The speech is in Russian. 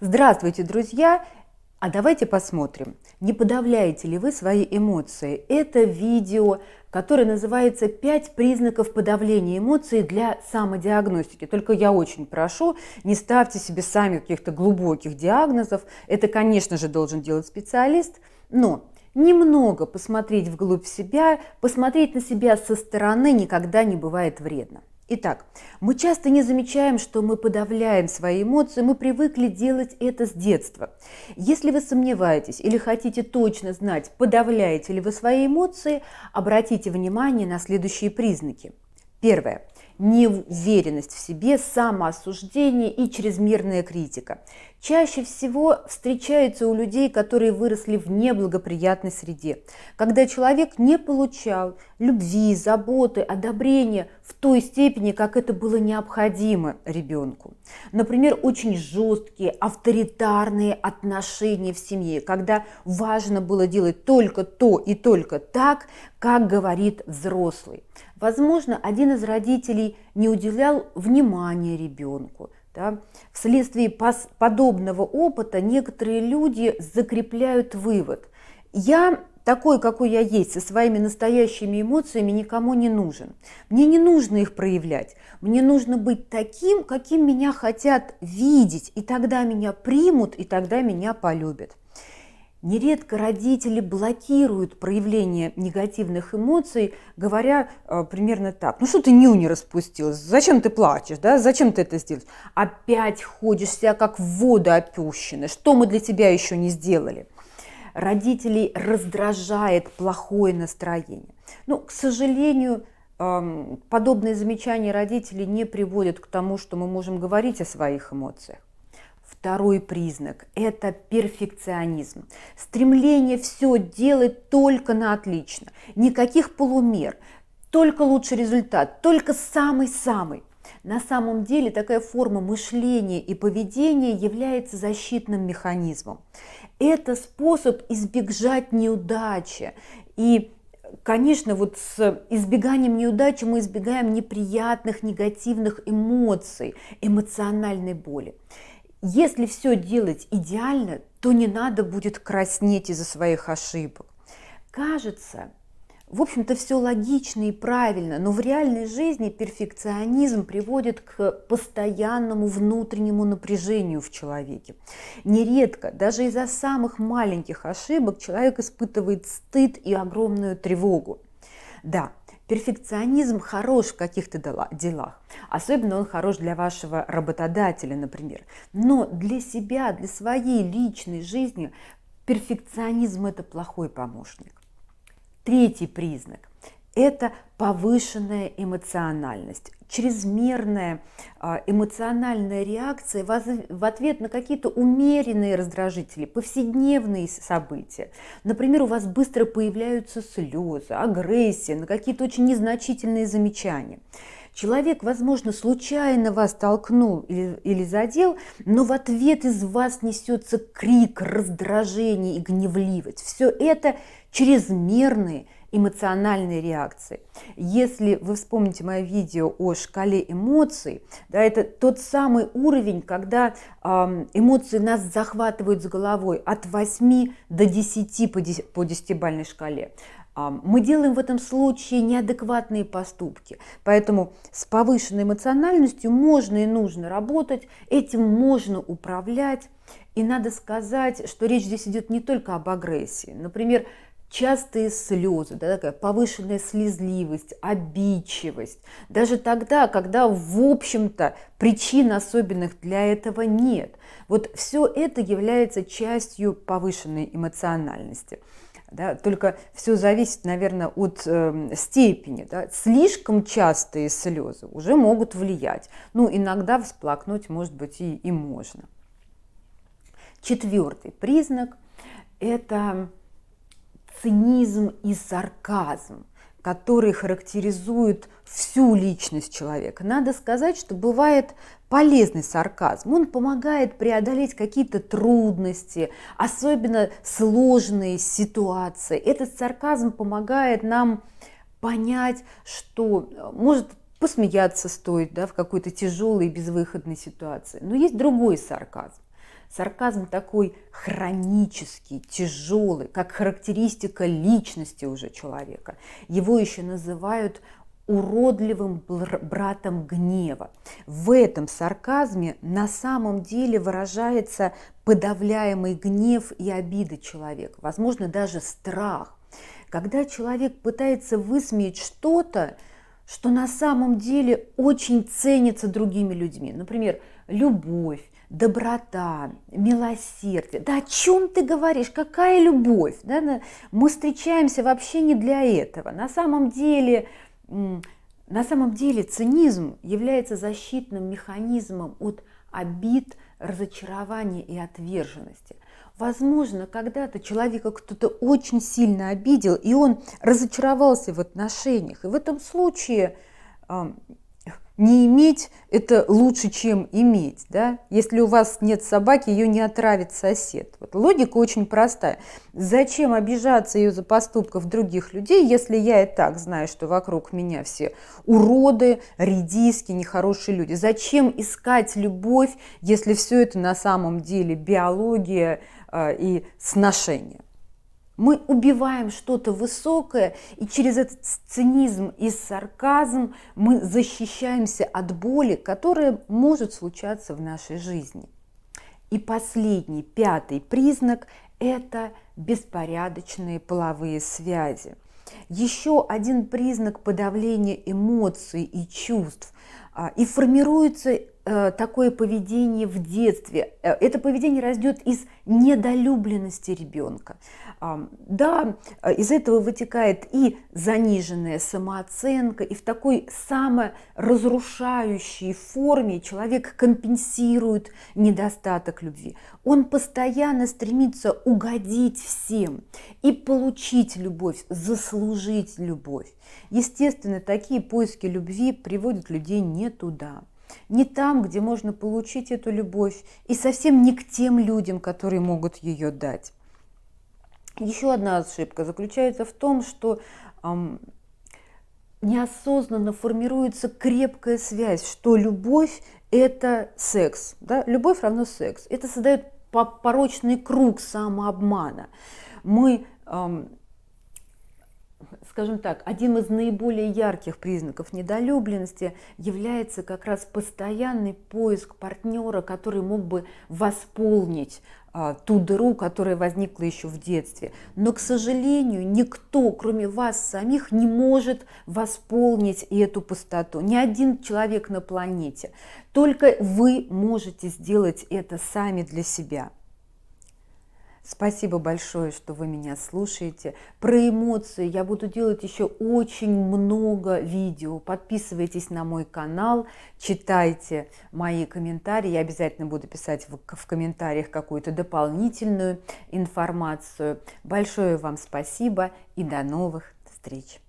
Здравствуйте, друзья! А давайте посмотрим, не подавляете ли вы свои эмоции. Это видео, которое называется «5 признаков подавления эмоций для самодиагностики». Только я очень прошу, не ставьте себе сами каких-то глубоких диагнозов. Это, конечно же, должен делать специалист, но немного посмотреть вглубь себя, посмотреть на себя со стороны никогда не бывает вредно. Итак, мы часто не замечаем, что мы подавляем свои эмоции, мы привыкли делать это с детства. Если вы сомневаетесь или хотите точно знать, подавляете ли вы свои эмоции, обратите внимание на следующие признаки. Первое. Неуверенность в себе, самоосуждение и чрезмерная критика. Чаще всего встречается у людей, которые выросли в неблагоприятной среде, когда человек не получал любви, заботы, одобрения в той степени, как это было необходимо ребенку. Например, очень жесткие, авторитарные отношения в семье, когда важно было делать только то и только так, как говорит взрослый. Возможно, один из родителей не уделял внимания ребенку. Да? Вследствие подобного опыта некоторые люди закрепляют вывод: я такой, какой я есть, со своими настоящими эмоциями никому не нужен. Мне не нужно их проявлять. Мне нужно быть таким, каким меня хотят видеть, и тогда меня примут, и тогда меня полюбят. Нередко родители блокируют проявление негативных эмоций, говоря примерно так: ну что ты нюни распустилась, зачем ты плачешь, да? Зачем ты это сделаешь? Опять ходишь себя как в воду опущенная, что мы для тебя еще не сделали? Родителей раздражает плохое настроение. Но, к сожалению, подобные замечания родителей не приводят к тому, что мы можем говорить о своих эмоциях. Второй признак – это перфекционизм. Стремление все делать только на отлично. Никаких полумер, только лучший результат, только самый-самый. На самом деле такая форма мышления и поведения является защитным механизмом. Это способ избежать неудачи. И, конечно, вот с избеганием неудачи мы избегаем неприятных, негативных эмоций, эмоциональной боли. Если все делать идеально, то не надо будет краснеть из-за своих ошибок. Кажется, в общем-то, все логично и правильно, но в реальной жизни перфекционизм приводит к постоянному внутреннему напряжению в человеке. Нередко, даже из-за самых маленьких ошибок, человек испытывает стыд и огромную тревогу. Да, перфекционизм хорош в каких-то делах, особенно он хорош для вашего работодателя, например. Но для себя, для своей личной жизни перфекционизм – это плохой помощник. Третий признак – это повышенная эмоциональность, чрезмерная эмоциональная реакция в ответ на какие-то умеренные раздражители, повседневные события. Например, у вас быстро появляются слезы, агрессия на какие-то очень незначительные замечания. Человек, возможно, случайно вас толкнул или задел, но в ответ из вас несется крик, раздражение и гневливость. Все это чрезмерные эмоциональные реакции. Если вы вспомните мое видео о шкале эмоций, да, это тот самый уровень, когда эмоции нас захватывают с головой от 8 до 10 по 10-бальной шкале. Мы делаем в этом случае неадекватные поступки, поэтому с повышенной эмоциональностью можно и нужно работать, этим можно управлять. И надо сказать, что речь здесь идет не только об агрессии. Например, частые слезы, да, такая повышенная слезливость, обидчивость. Даже тогда, когда, в общем-то, причин особенных для этого нет. Вот все это является частью повышенной эмоциональности. Да, только все зависит, наверное, от степени. Да. Слишком частые слезы уже могут влиять. Ну, иногда всплакнуть, может быть, и можно. Четвертый признак – это цинизм и сарказм, которые характеризуют всю личность человека. Надо сказать, что бывает полезный сарказм. Он помогает преодолеть какие-то трудности, особенно сложные ситуации. Этот сарказм помогает нам понять, что может посмеяться стоит, да, в какой-то тяжелой и безвыходной ситуации. Но есть другой сарказм. Сарказм такой хронический, тяжелый, как характеристика личности уже человека. Его еще называют уродливым братом гнева. В этом сарказме на самом деле выражается подавляемый гнев и обида человека, возможно, даже страх. Когда человек пытается высмеять что-то, что на самом деле очень ценится другими людьми, например, любовь, доброта, милосердие. Да о чем ты говоришь? Какая любовь? Да? Мы встречаемся вообще не для этого. На самом деле цинизм является защитным механизмом от обид, разочарования и отверженности. Возможно, когда-то человека кто-то очень сильно обидел, и он разочаровался в отношениях. И в этом случае не иметь – это лучше, чем иметь. Да? Если у вас нет собаки, ее не отравит сосед. Вот логика очень простая. Зачем обижаться из-за поступков других людей, если я и так знаю, что вокруг меня все уроды, редиски, нехорошие люди? Зачем искать любовь, если все это на самом деле биология и сношение? Мы убиваем что-то высокое, и через этот цинизм и сарказм мы защищаемся от боли, которая может случаться в нашей жизни. И последний, пятый признак – это беспорядочные половые связи. Еще один признак подавления эмоций и чувств. И формируется такое поведение в детстве. Это поведение растет из недолюбленности ребенка. Да, из этого вытекает и заниженная самооценка, и в такой саморазрушающей форме человек компенсирует недостаток любви. Он постоянно стремится угодить всем и получить любовь, заслужить любовь. Естественно, такие поиски любви приводят людей не туда. Не там, где можно получить эту любовь, и совсем не к тем людям, которые могут ее дать. Еще одна ошибка заключается в том, что неосознанно формируется крепкая связь, что любовь – это секс. Да? Любовь равно секс. Это создает порочный круг самообмана. Мы, скажем так, один из наиболее ярких признаков недолюбленности является как раз постоянный поиск партнера, который мог бы восполнить ту дыру, которая возникла еще в детстве. Но, к сожалению, никто, кроме вас самих, не может восполнить эту пустоту. Ни один человек на планете. Только вы можете сделать это сами для себя. Спасибо большое, что вы меня слушаете. Про эмоции я буду делать еще очень много видео. Подписывайтесь на мой канал, читайте мои комментарии. Я обязательно буду писать в комментариях какую-то дополнительную информацию. Большое вам спасибо и до новых встреч!